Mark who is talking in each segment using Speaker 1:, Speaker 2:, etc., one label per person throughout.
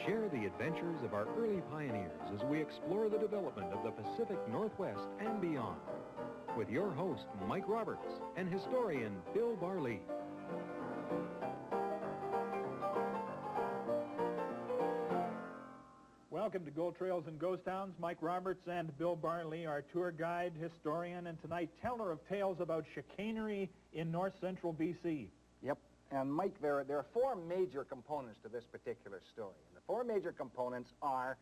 Speaker 1: Share the adventures of our early pioneers as we explore the development of the Pacific Northwest and beyond. With your host, Mike Roberts, and historian Bill Barlee.
Speaker 2: Welcome to Gold Trails and Ghost Towns. Mike Roberts and Bill Barlee, our tour guide, historian, and tonight teller of tales about chicanery in north-central B.C.
Speaker 3: Yep. And Mike, there are four major components to this particular story. And the four major components are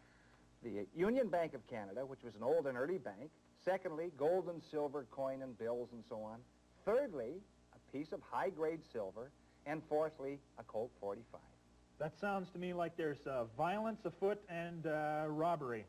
Speaker 3: the Union Bank of Canada, which was an old and early bank. Secondly, gold and silver coin and bills and so on. Thirdly, a piece of high-grade silver. And fourthly, a Colt 45.
Speaker 2: That sounds to me like there's violence afoot and robbery.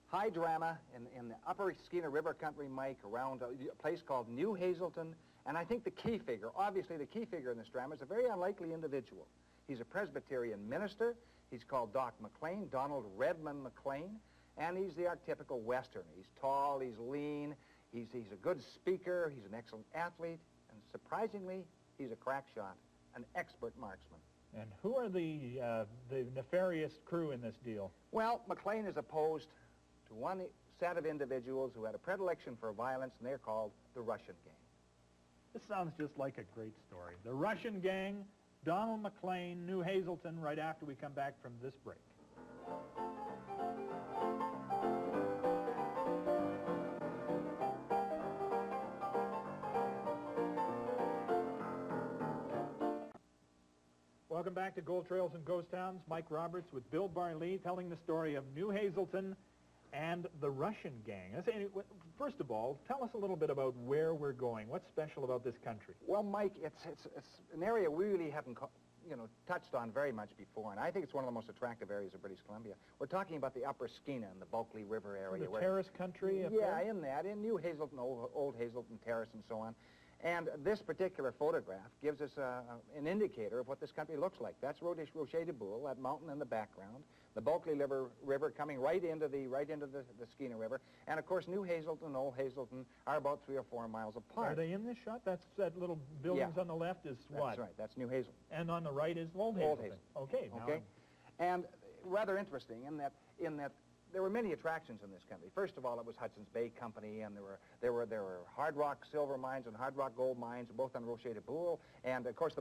Speaker 3: High drama in the upper Skeena River country, Mike, around a place called New Hazelton. And I think the key figure, obviously the key figure in this drama, is a very unlikely individual. He's a Presbyterian minister. He's called Doc McLean, Donald Redmond McLean. And he's the archetypical Westerner. He's tall, he's lean, he's a good speaker, he's an excellent athlete, and surprisingly, he's a crack shot, an expert marksman.
Speaker 2: And who are the nefarious crew in this deal?
Speaker 3: Well, McLean is opposed to one set of individuals who had a predilection for violence, and they're called the Russian Gang.
Speaker 2: This sounds just like a great story. The Russian Gang, Donald McLean, New Hazelton, right after we come back from this break. Welcome back to Gold Trails and Ghost Towns. Mike Roberts with Bill Barlee telling the story of New Hazelton and the Russian Gang. First of all, tell us a little bit about where we're going. What's special about this country?
Speaker 3: Well, Mike, it's an area we really haven't touched on very much before, and I think it's one of the most attractive areas of British Columbia. We're talking about the upper Skeena and the Bulkley River area.
Speaker 2: The terrace country?
Speaker 3: Yeah, in New Hazelton, Old Hazelton Terrace and so on. And this particular photograph gives us an indicator of what this country looks like. That's Rocher de Boule, that mountain in the background. The Bulkley River coming right into the Skeena River. And, of course, New Hazelton and Old Hazelton are about 3 or 4 miles apart.
Speaker 2: Are they in this shot? That little buildings on the left is what?
Speaker 3: That's right. That's New Hazelton.
Speaker 2: And on the right is Old Hazelton.
Speaker 3: Old Hazelton.
Speaker 2: Okay.
Speaker 3: Okay. And rather interesting in that there were many attractions in this country. First of all, it was Hudson's Bay Company, and there were hard rock silver mines and hard rock gold mines, both on Rocher de Boule. And of course,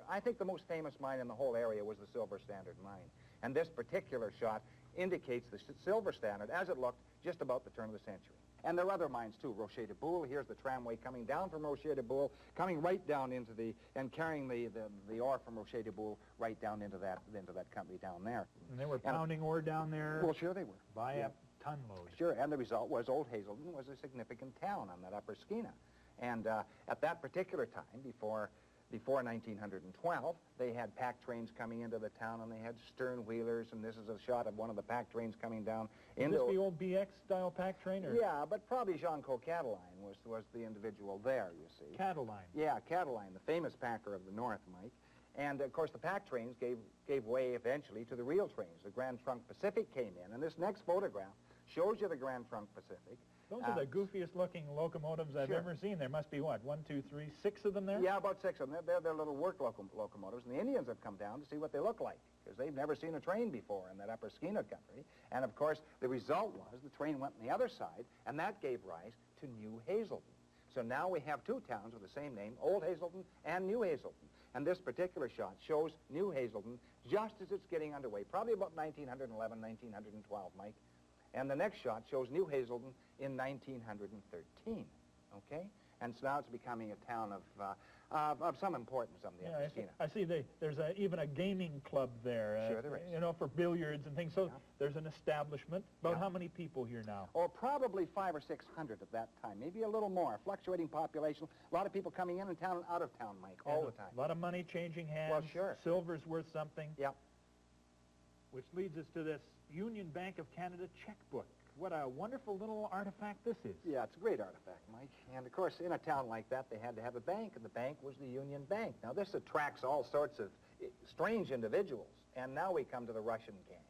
Speaker 3: I think the most famous mine in the whole area was the Silver Standard mine. And this particular shot indicates the Silver Standard as it looked just about the turn of the century. And there are other mines too. Rocher de Boule. Here's the tramway coming down from Rocher de Boule, coming right down into and carrying the ore from Rocher de Boule right down into that company down there.
Speaker 2: And they were pounding ore down there.
Speaker 3: Well, sure they were.
Speaker 2: By a ton load.
Speaker 3: Sure. And the result was Old Hazelton was a significant town on that upper Skeena. And at that particular time, before 1912, they had pack trains coming into the town, and they had stern wheelers, and this is a shot of one of the pack trains coming down into...
Speaker 2: Is this the old BX-style pack train? Or?
Speaker 3: Yeah, but probably Jean-Claude Cataline was the individual there, you see.
Speaker 2: Cataline?
Speaker 3: Yeah, Cataline, the famous packer of the North, Mike. And, of course, the pack trains gave way eventually to the real trains. The Grand Trunk Pacific came in, and this next photograph shows you the Grand Trunk Pacific.
Speaker 2: Those are the goofiest-looking locomotives I've ever seen. There must be, what, 1, 2, 3, 6 of them there?
Speaker 3: Yeah, about 6 of them. They're little work locomotives, and the Indians have come down to see what they look like, because they've never seen a train before in that upper Skeena country. And, of course, the result was the train went on the other side, and that gave rise to New Hazelton. So now we have two towns with the same name, Old Hazelton and New Hazelton. And this particular shot shows New Hazelton just as it's getting underway, probably about 1911, 1912, Mike. And the next shot shows New Hazelton in 1913, okay? And so now it's becoming a town of some importance on the upper Skeena.
Speaker 2: I see there's even a gaming club there.
Speaker 3: Sure there is.
Speaker 2: You know, for billiards and things. So there's an establishment. About how many people here now?
Speaker 3: Oh, probably 500 or 600 at that time, maybe a little more. Fluctuating population, a lot of people coming in town and out of town, Mike, all the time.
Speaker 2: A lot of money changing hands.
Speaker 3: Well, sure.
Speaker 2: Silver's worth something.
Speaker 3: Yep.
Speaker 2: Which leads us to this Union Bank of Canada checkbook. What a wonderful little artifact this is.
Speaker 3: Yeah, it's a great artifact, Mike. And, of course, in a town like that, they had to have a bank, and the bank was the Union Bank. Now, this attracts all sorts of strange individuals, and now we come to the Russian Gang.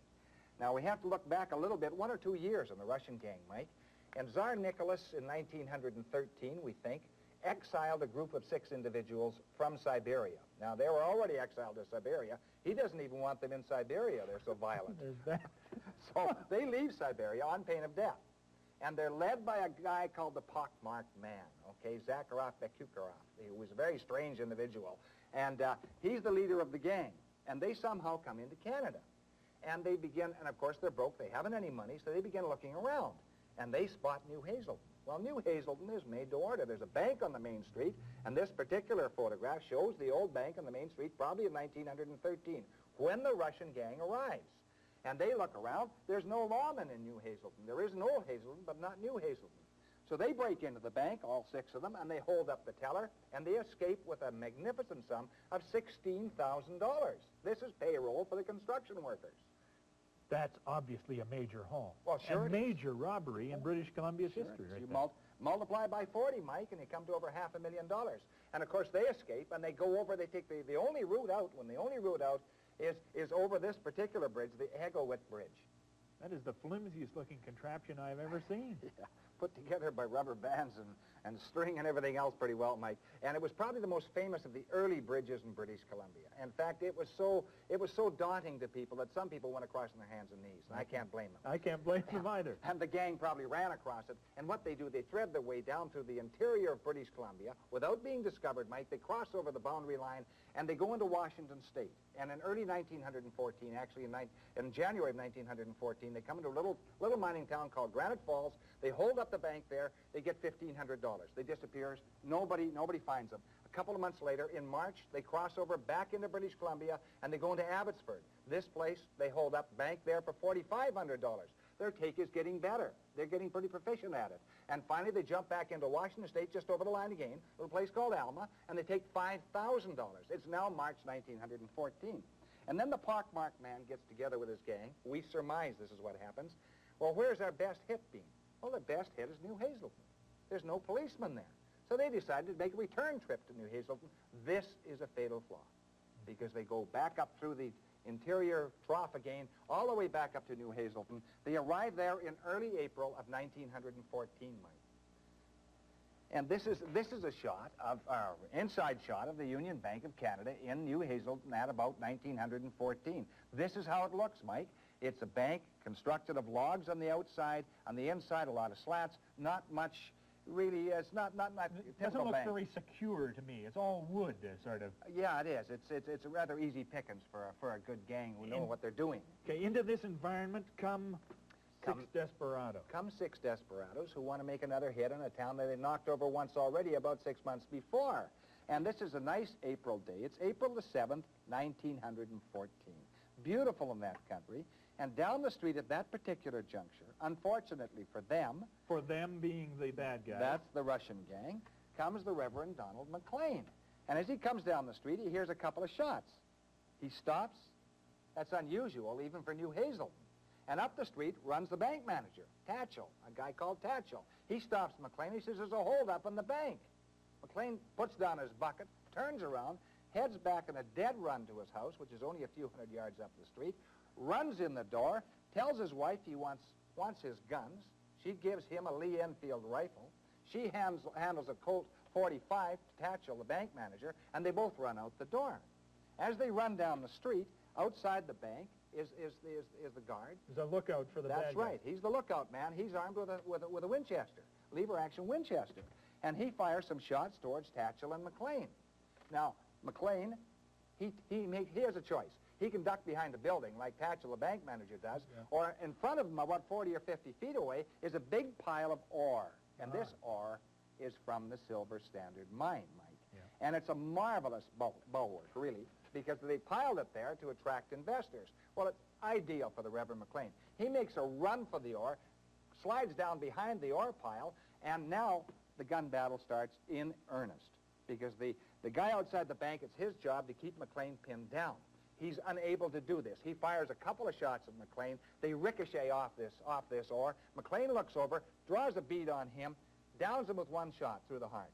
Speaker 3: Now, we have to look back a little bit, 1 or 2 years on the Russian Gang, Mike. And Tsar Nicholas in 1913, we think, exiled a group of 6 individuals from Siberia. Now, they were already exiled to Siberia. He doesn't even want them in Siberia. They're so violent.
Speaker 2: There's that.
Speaker 3: So they leave Siberia on pain of death. And they're led by a guy called the Pockmarked Man, okay, Zakharov Bekukarov. He was a very strange individual. And he's the leader of the gang. And they somehow come into Canada. And they begin, and of course they're broke, they haven't any money, so they begin looking around. And they spot New Hazelton. Well, New Hazelton is made to order. There's a bank on the main street, and this particular photograph shows the old bank on the main street, probably in 1913, when the Russian gang arrives. And they look around. There's no lawman in New Hazelton. There is an old Hazelton, but not New Hazelton. So they break into the bank, all 6 of them, and they hold up the teller, and they escape with a magnificent sum of $16,000. This is payroll for the construction workers.
Speaker 2: That's obviously a major haul.
Speaker 3: Well, sure
Speaker 2: A major robbery in British Columbia's history, right
Speaker 3: You
Speaker 2: there.
Speaker 3: multiply by 40, Mike, and you come to over $500,000. And of course, they escape, and they go over, they take the only route out, when the only route out is over this particular bridge, the Hegowit Bridge.
Speaker 2: That is the flimsiest looking contraption I've ever seen.
Speaker 3: Yeah, put together by rubber bands and string and everything else pretty well, Mike. And it was probably the most famous of the early bridges in British Columbia. In fact, it was so daunting to people that some people went across on their hands and knees, and I can't blame them.
Speaker 2: I can't blame them either.
Speaker 3: And the gang probably ran across it. And what they do, they thread their way down through the interior of British Columbia without being discovered, Mike. They cross over the boundary line, and they go into Washington State. And in early 1914, actually in January of 1914, they come into a little mining town called Granite Falls. They hold up the bank there. They get $1,500. They disappears. Nobody finds them. A couple of months later, in March, they cross over back into British Columbia, and they go into Abbotsford. This place, they hold up bank there for $4,500. Their take is getting better. They're getting pretty proficient at it. And finally, they jump back into Washington State, just over the line again, a little place called Alma, and they take $5,000. It's now March 1914. And then the Pockmarked Man gets together with his gang. We surmise this is what happens. Well, where's our best hit been? Well, the best hit is New Hazelton. There's no policeman there. So they decided to make a return trip to New Hazelton. This is a fatal flaw, because they go back up through the interior trough again, all the way back up to New Hazelton. They arrive there in early April of 1914, Mike. And this is a shot of, inside shot of the Union Bank of Canada in New Hazelton at about 1914. This is how it looks, Mike. It's a bank constructed of logs on the outside. On the inside, a lot of slats. Not much, really. It's not
Speaker 2: It doesn't look very secure to me. It's all wood, sort of.
Speaker 3: Yeah, it is. It's a rather easy pickings for a good gang who know what they're doing.
Speaker 2: Okay, into this environment come 6 desperados.
Speaker 3: Come 6 desperados who want to make another hit in a town that they knocked over once already about 6 months before. And this is a nice April day. It's April the 7th, 1914. Beautiful in that country. And down the street at that particular juncture, unfortunately for them...
Speaker 2: For them being the bad guys.
Speaker 3: That's the Russian gang, comes the Reverend Donald McLean. And as he comes down the street, he hears a couple of shots. He stops. That's unusual, even for New Hazelton. And up the street runs the bank manager, Tatchell, a guy called Tatchell. He stops McLean. He says, there's a holdup in the bank. McLean puts down his bucket, turns around, heads back in a dead run to his house, which is only a few hundred yards up the street, runs in the door, tells his wife he wants his guns. She gives him a Lee Enfield rifle. She handles a Colt 45 to Tatchell, the bank manager, and they both run out the door. As they run down the street, outside the bank is the guard.
Speaker 2: There's a lookout for the bad guys.
Speaker 3: That's right. He's the lookout man. He's armed with a Winchester, lever-action Winchester. And he fires some shots towards Tatchell and McLean. Now, McLean, he has a choice. He can duck behind a building like Tatchell, the bank manager, does, or in front of him, about 40 or 50 feet away, is a big pile of ore. And this ore is from the Silver Standard Mine, Mike. Yeah. And it's a marvelous bulwark, really, because they piled it there to attract investors. Well, it's ideal for the Reverend McLean. He makes a run for the ore, slides down behind the ore pile, and now the gun battle starts in earnest, because the guy outside the bank, it's his job to keep McLean pinned down. He's unable to do this. He fires a couple of shots at McLean. They ricochet off this ore. McLean looks over, draws a bead on him, downs him with one shot through the heart.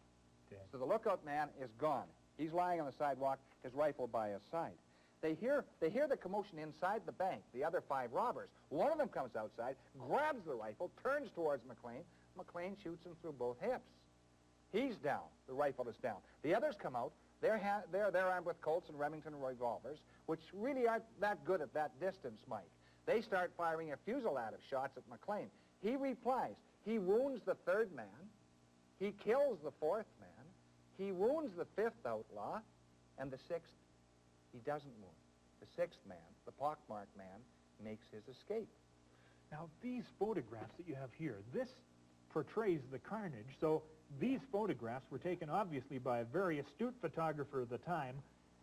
Speaker 3: Okay. So the lookout man is gone. He's lying on the sidewalk, his rifle by his side. They hear the commotion inside the bank, the other 5 robbers. One of them comes outside, grabs the rifle, turns towards McLean. McLean shoots him through both hips. He's down. The rifle is down. The others come out. They're armed with Colts and Remington revolvers, which really aren't that good at that distance, Mike. They start firing a fusillade of shots at McLean. He replies. He wounds the third man. He kills the fourth man. He wounds the fifth outlaw. And the sixth, he doesn't wound. The sixth man, the pockmarked man, makes his escape.
Speaker 2: Now, these photographs that you have here, this portrays the carnage. So these photographs were taken, obviously, by a very astute photographer of the time,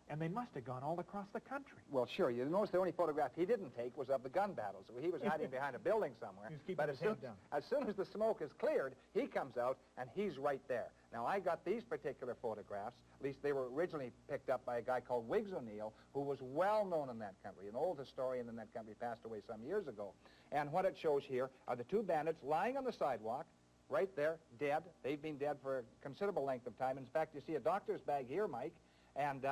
Speaker 2: and they must have gone all across the country.
Speaker 3: Well, sure. You notice the only photograph he didn't take was of the gun battle. So he was hiding behind a building somewhere.
Speaker 2: He was keeping
Speaker 3: But
Speaker 2: his head down.
Speaker 3: as soon as the smoke is cleared, he comes out, and he's right there. Now, I got these particular photographs. At least they were originally picked up by a guy called Wiggs O'Neill, who was well known in that country. An old historian in that country, passed away some years ago. And what it shows here are the two bandits lying on the sidewalk, right there, dead. They've been dead for a considerable length of time. In fact, you see a doctor's bag here, Mike, and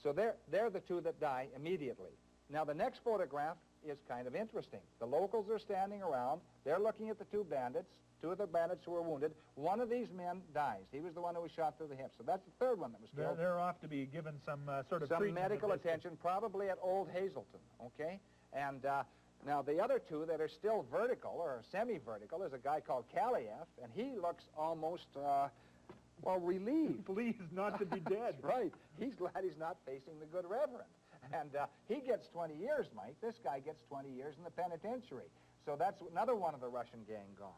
Speaker 3: so they're the two that die immediately. Now, the next photograph is kind of interesting. The locals are standing around. They're looking at the two bandits, two of the bandits who were wounded. One of these men dies. He was the one who was shot through the hip. So that's the third one that was killed.
Speaker 2: They're off to be given some sort of
Speaker 3: some
Speaker 2: treatment
Speaker 3: medical
Speaker 2: of this.
Speaker 3: attention, probably at Old Hazelton, okay? And now the other two that are still vertical or semi-vertical is a guy called Kaliev, and he looks almost, well, relieved.
Speaker 2: Pleased not to be dead.
Speaker 3: That's right. He's glad he's not facing the good reverend. And he gets 20 years, Mike. This guy gets 20 years in the penitentiary. So that's another one of the Russian gang gone.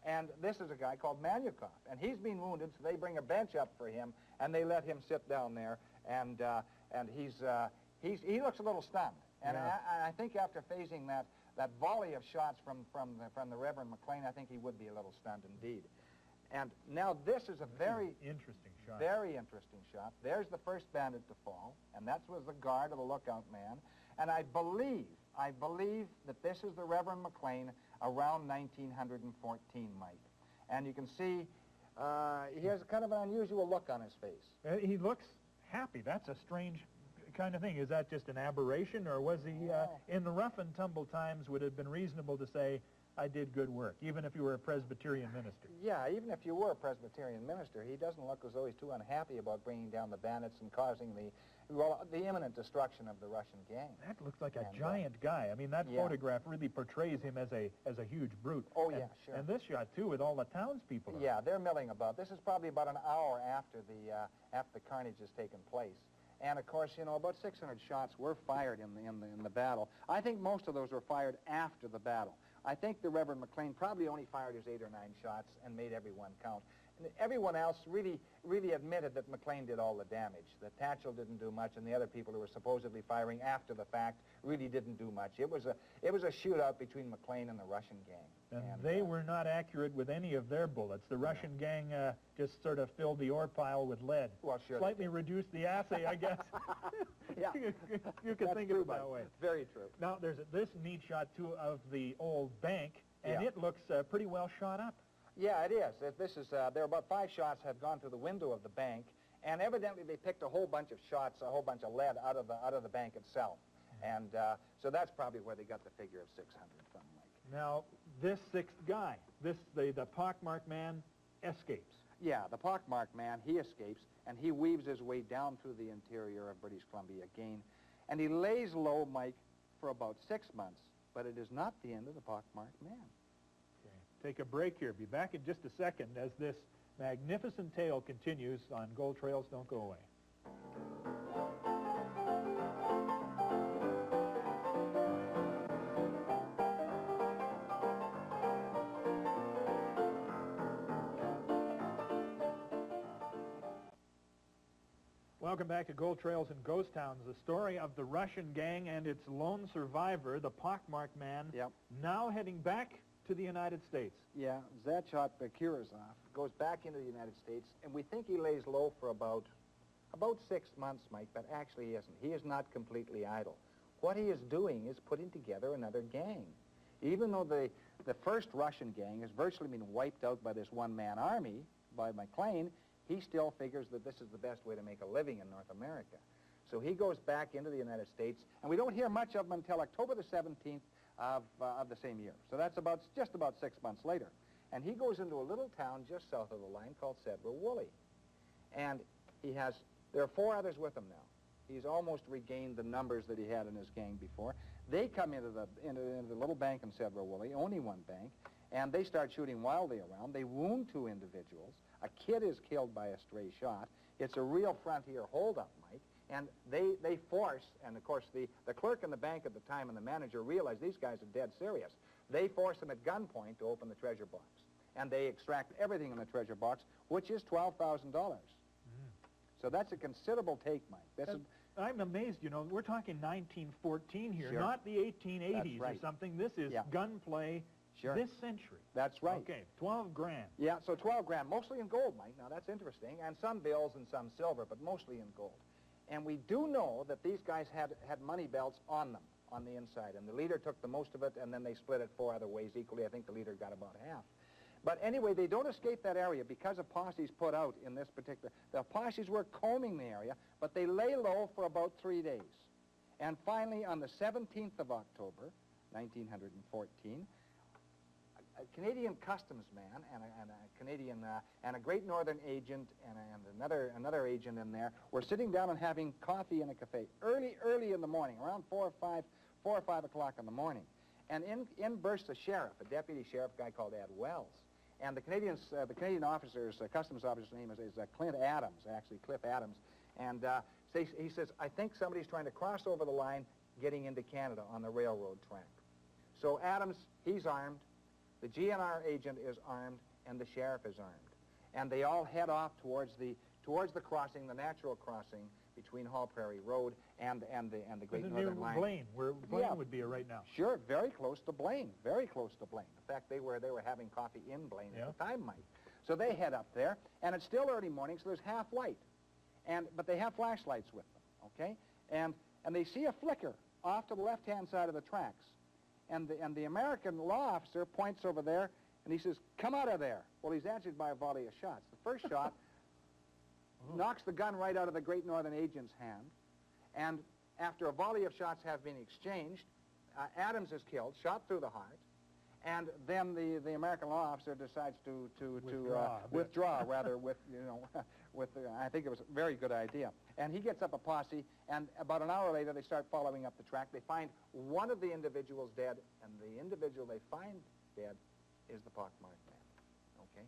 Speaker 3: And this is a guy called Manyukov, and he's been wounded, so they bring a bench up for him, and they let him sit down there, and he looks a little stunned. And
Speaker 2: Yeah.
Speaker 3: I think after facing that volley of shots from the Reverend McLean, I think he would be a little stunned indeed. And now this is a very
Speaker 2: interesting shot.
Speaker 3: Very interesting shot. There's the first bandit to fall, and that was the guard of the lookout man. And I believe that this is the Reverend McLean around 1914, Mike. And you can see he has kind of an unusual look on his face.
Speaker 2: He looks happy. That's a strange kind of thing. Is that just an aberration, or was he, in the rough and tumble times, would it have been reasonable to say, I did good work, even if you were a Presbyterian minister?
Speaker 3: Yeah, even if you were a Presbyterian minister, he doesn't look as though he's too unhappy about bringing down the bandits and causing the imminent destruction of the Russian gang.
Speaker 2: That looks like a giant guy. I mean, that photograph really portrays him as a huge brute.
Speaker 3: Oh, yeah, sure.
Speaker 2: And this shot, too, with all the townspeople around.
Speaker 3: Yeah, they're milling about. This is probably about an hour after the carnage has taken place. And, of course, you know, about 600 shots were fired in the battle. I think most of those were fired after the battle. I think the Reverend McLean probably only fired his 8 or 9 shots and made every one count. And everyone else really admitted that McLean did all the damage, that Tatchell didn't do much, and the other people who were supposedly firing after the fact really didn't do much. It was a shootout between McLean and the Russian gang.
Speaker 2: And they were not accurate with any of their bullets. The Russian gang just sort of filled the ore pile with lead.
Speaker 3: Well, sure.
Speaker 2: Slightly reduced the assay, I guess.
Speaker 3: Yeah.
Speaker 2: You can think of it that way.
Speaker 3: Very true.
Speaker 2: Now, there's this neat shot, too, of the old bank, and
Speaker 3: Yeah.
Speaker 2: it looks pretty well shot up.
Speaker 3: Yeah, it is. This is there are about 5 shots have gone through the window of the bank, and evidently they picked a whole bunch of shots, a whole bunch of lead out of the bank itself, and so that's probably where they got the figure of 600 from, Mike.
Speaker 2: Now, this sixth guy, the pockmarked man, escapes.
Speaker 3: Yeah, the pockmarked man, he escapes, and he weaves his way down through the interior of British Columbia again, and he lays low, Mike, for about 6 months, but it is not the end of the pockmarked man.
Speaker 2: Take a break here. Be back in just a second as this magnificent tale continues on Gold Trails Don't Go Away. Welcome back to Gold Trails and Ghost Towns, the story of the Russian gang and its lone survivor, the pockmarked man, now heading back to the United States.
Speaker 3: Yeah, Zachat Bekirazov goes back into the United States, and we think he lays low for about 6 months, Mike, but actually he isn't. He is not completely idle. What he is doing is putting together another gang. Even though the first Russian gang has virtually been wiped out by this one-man army, by McLean, he still figures that this is the best way to make a living in North America. So he goes back into the United States, and we don't hear much of him until October the 17th of the same year. So that's just about 6 months later. And he goes into a little town just south of the line called Sedro-Woolley. And there are 4 others with him now. He's almost regained the numbers that he had in his gang before. They come into the little bank in Sedro-Woolley, only one bank, and they start shooting wildly around. They wound 2 individuals. A kid is killed by a stray shot. It's a real frontier holdup, Mike. And they force, and of course the clerk in the bank at the time and the manager realize these guys are dead serious. They force them at gunpoint to open the treasure box. And they extract everything in the treasure box, which is $12,000. So that's a considerable take, Mike.
Speaker 2: I'm amazed, you know, we're talking 1914 here,
Speaker 3: Sure.
Speaker 2: not the 1880s
Speaker 3: That's right.
Speaker 2: or something. This is gunplay this century.
Speaker 3: That's right.
Speaker 2: Okay, 12 grand.
Speaker 3: Yeah, so 12 grand, mostly in gold, Mike. Now, that's interesting. And some bills and some silver, but mostly in gold. And we do know that these guys had money belts on them, on the inside. And the leader took the most of it, and then they split it 4 other ways equally. I think the leader got about half. But anyway, they don't escape that area because of posses put out in this particular... The posses were combing the area, but they lay low for about 3 days. And finally, on the 17th of October, 1914, a Canadian customs man and a Canadian and a Great Northern agent and another agent in there were sitting down and having coffee in a cafe early in the morning, around 4 or 5 o'clock in the morning. And in bursts a sheriff, a deputy sheriff, a guy called Ed Wells. And the Canadian officer's, customs officer's name is Clint Adams, actually, Cliff Adams. And he says, I think somebody's trying to cross over the line getting into Canada on the railroad track. So Adams, he's armed, the GNR agent is armed, and the sheriff is armed. And they all head off towards the crossing, the natural crossing between Hall Prairie Road and the Great Northern Line.
Speaker 2: Blaine, where Blaine would be right now.
Speaker 3: Sure, very close to Blaine, very close to Blaine. In fact, they were having coffee in Blaine at the time, Mike. So they head up there, and it's still early morning, so there's half light. But they have flashlights with them, okay? And they see a flicker off to the left-hand side of the tracks. And the American law officer points over there, and he says, come out of there. Well, he's answered by a volley of shots. The first shot knocks the gun right out of the Great Northern agent's hand, and after a volley of shots have been exchanged, Adams is killed, shot through the heart, and then the American law officer decides to withdraw rather with, you know, I think it was a very good idea. And he gets up a posse, and about an hour later they start following up the track. They find one of the individuals dead, and the individual they find dead is the pockmarked man, okay?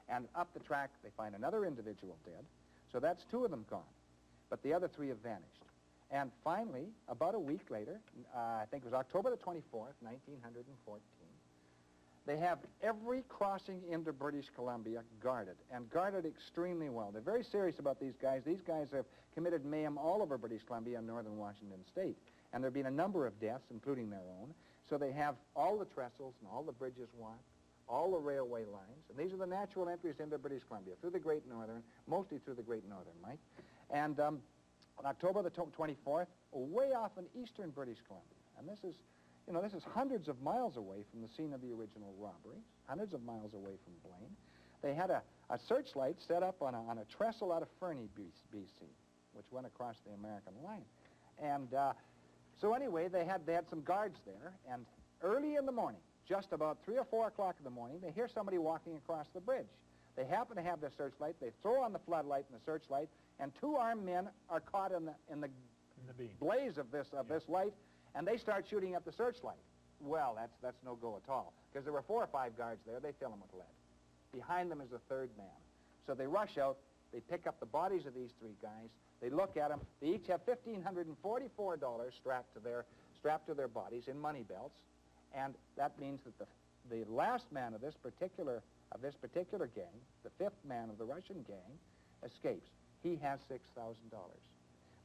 Speaker 3: And up the track they find another individual dead, so that's 2 of them gone, but the other 3 have vanished. And finally, about a week later, I think it was October the 24th, 1914, they have every crossing into British Columbia guarded, and guarded extremely well. They're very serious about these guys. These guys have committed mayhem all over British Columbia and northern Washington State, and there have been a number of deaths, including their own. So they have all the trestles and all the bridges watched, all the railway lines, and these are the natural entries into British Columbia, through the Great Northern, mostly through the Great Northern, Mike. And on October the 24th, way off in eastern British Columbia, and this is, you know, this is hundreds of miles away from the scene of the original robbery, hundreds of miles away from Blaine. They had a searchlight set up on a trestle out of Fernie, BC, which went across the American line. And so anyway, they had some guards there, and early in the morning, just about 3 or 4 o'clock in the morning, they hear somebody walking across the bridge. They happen to have their searchlight. They throw on the floodlight and the searchlight, and 2 armed men are caught in the blaze of this light, and they start shooting at the searchlight. Well, that's no go at all, because there were 4 or 5 guards there. They fill them with lead. Behind them is a 3rd man. So they rush out. They pick up the bodies of these 3 guys. They look at them. They each have $1,544 strapped to their bodies in money belts, and that means that the last man of this particular gang, the 5th man of the Russian gang, escapes. He has $6,000.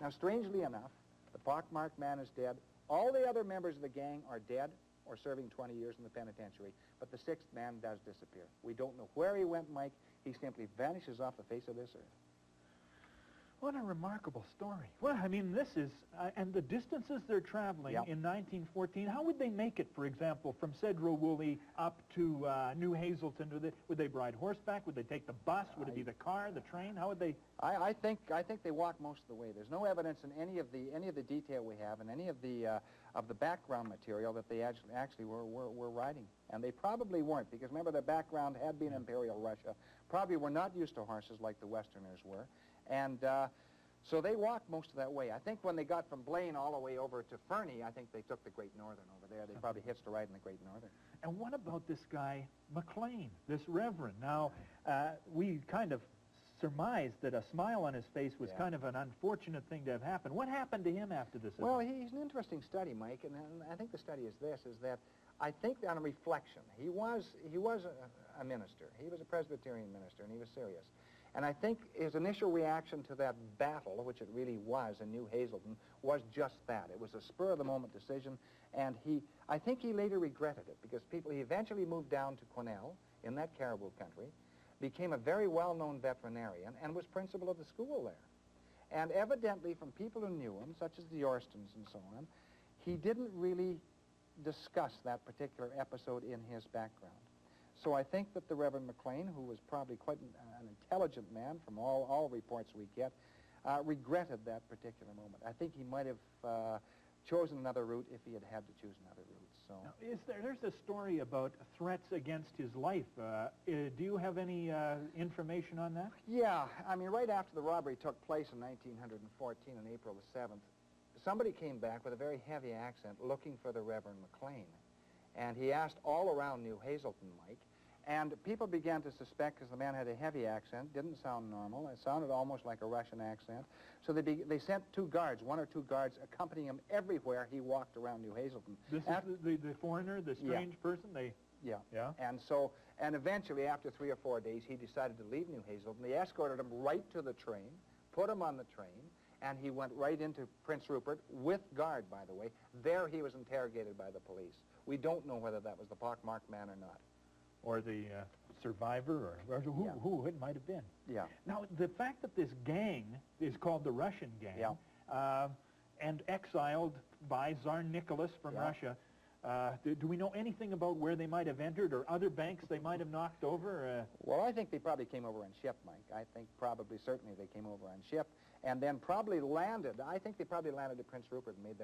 Speaker 3: Now, strangely enough, the pockmarked man is dead. All the other members of the gang are dead or serving 20 years in the penitentiary, but the 6th man does disappear. We don't know where he went, Mike. He simply vanishes off the face of this earth.
Speaker 2: What a remarkable story. Well, I mean, this is, and the distances they're traveling
Speaker 3: Yep.
Speaker 2: in 1914, how would they make it, for example, from Sedro-Woolley up to New Hazelton? Would they ride horseback? Would they take the bus? Would it be the car, the train? How would they?
Speaker 3: I think they walked most of the way. There's no evidence in any of the detail we have and any of the background material that they actually were riding. And they probably weren't, because remember, their background had been Imperial Russia. Probably were not used to horses like the Westerners were. And so they walked most of that way. I think when they got from Blaine all the way over to Fernie, I think they took the Great Northern over there. They probably hitched a ride in the Great Northern.
Speaker 2: And what about this guy, McLean, this reverend? Now, we kind of surmised that a smile on his face was kind of an unfortunate thing to have happened. What happened to him after this
Speaker 3: Well,
Speaker 2: event?
Speaker 3: he's an interesting study, Mike, and I think the study is this, is that I think on reflection, he was a minister. He was a Presbyterian minister, and he was serious. And I think his initial reaction to that battle, which it really was in New Hazelton, was just that. It was a spur-of-the-moment decision, and I think he later regretted it, because he eventually moved down to Quesnel in that Caribou country, became a very well-known veterinarian, and was principal of the school there. And evidently, from people who knew him, such as the Orstons and so on, he didn't really discuss that particular episode in his background. So I think that the Reverend McLean, who was probably quite an intelligent man from all reports we get, regretted that particular moment. I think he might have chosen another route if he had had to choose another route. So
Speaker 2: Now, there's a story about threats against his life. Do you have any information on that?
Speaker 3: yeah, I mean, right after the robbery took place in 1914 on April the 7th, somebody came back with a very heavy accent looking for the Reverend McLean. And he asked all around New Hazelton, Mike, and people began to suspect, because the man had a heavy accent, didn't sound normal, it sounded almost like a Russian accent, so they sent one or two guards, accompanying him everywhere he walked around New Hazelton.
Speaker 2: This is the foreigner, the strange person?
Speaker 3: Yeah. And eventually, after 3 or 4 days, he decided to leave New Hazelton. They escorted him right to the train, put him on the train, and he went right into Prince Rupert, with guard, by the way. There he was interrogated by the police. We don't know whether that was the pockmarked man or not.
Speaker 2: Or the survivor, or who it might have been.
Speaker 3: Yeah.
Speaker 2: Now, the fact that this gang is called the Russian Gang, and exiled by Tsar Nicholas from Russia, do we know anything about where they might have entered, or other banks they might have knocked over?
Speaker 3: Well, I think they probably came over on ship, Mike. I think certainly they came over on ship, and then probably landed. I think they probably landed at Prince Rupert and made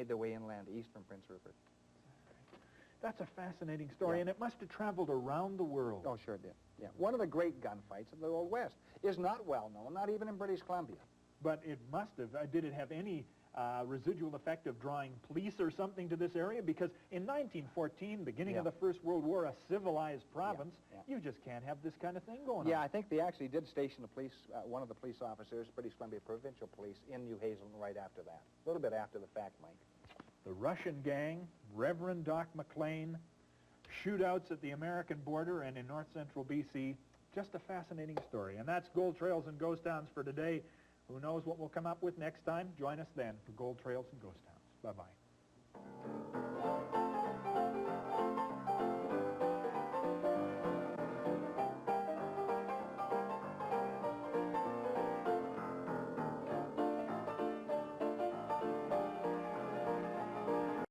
Speaker 3: their way inland east from Prince Rupert.
Speaker 2: That's a fascinating story, and it must have traveled around the world.
Speaker 3: Oh, sure it did. Yeah. One of the great gunfights of the Old West is not well known, not even in British Columbia.
Speaker 2: But it must have. Did it have any residual effect of drawing police or something to this area? Because in 1914, beginning of the First World War, a civilized province, you just can't have this kind of thing going on.
Speaker 3: Yeah, I think they actually did station the police, one of the police officers, British Columbia Provincial Police, in New Hazelton right after that. A little bit after the fact, Mike.
Speaker 2: The Russian Gang, Reverend Doc McLean, shootouts at the American border and in north-central B.C. Just a fascinating story. And that's Gold Trails and Ghost Towns for today. Who knows what we'll come up with next time? Join us then for Gold Trails and Ghost Towns. Bye-bye.